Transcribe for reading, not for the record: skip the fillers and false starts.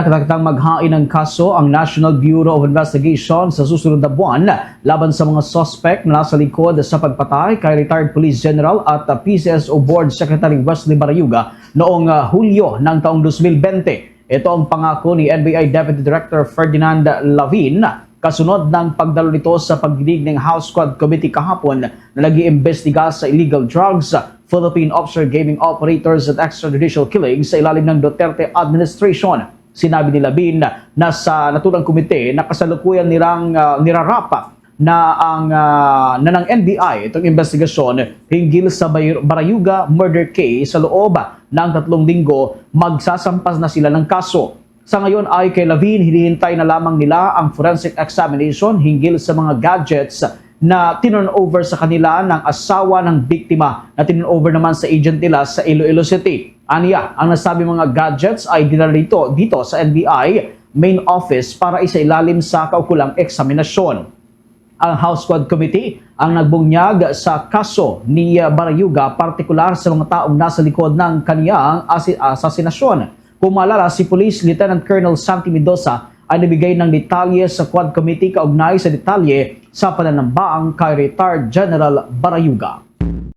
Nakatakdang maghain ng kaso ang National Bureau of Investigation sa susunod na buwan laban sa mga suspect na nasa likod sa pagpatay kay retired Police General at PCSO Board Secretary Wesley Barayuga noong Hulyo ng taong 2020. Ito ang pangako ni NBI Deputy Director Ferdinand Lavin kasunod ng pagdalo nito sa pagdinig ng House Quad Committee kahapon na nag-iimbestiga sa illegal drugs, Philippine offshore gaming operators at extrajudicial killings sa ilalim ng Duterte administration. Sinabi ni Lavin na sa naturang komite na kasalukuyan nirarapa na ng NBI itong investigasyon hinggil sa Barayuga murder case sa loob ng 3 linggo magsasampas na sila ng kaso. Sa ngayon ay kay Lavin hinihintay na lamang nila ang forensic examination hinggil sa mga gadgets na tinurnover sa kanila ng asawa ng biktima na tinurnover naman sa agent nila sa Iloilo City. Aniya, ang nasabi mga gadgets ay dinala dito sa NBI main office para isailalim sa kaukulang eksaminasyon. Ang House Quad Committee ang nagbunyag sa kaso ni Barayuga, partikular sa mga taong nasa likod ng kaniyang asasinasyon. Kung maalala, si Police Lieutenant Colonel Santi Mendoza ay nabigay ng detalye sa Quad Committee kaugnay sa detalye sa pananambaang kay retired General Barayuga.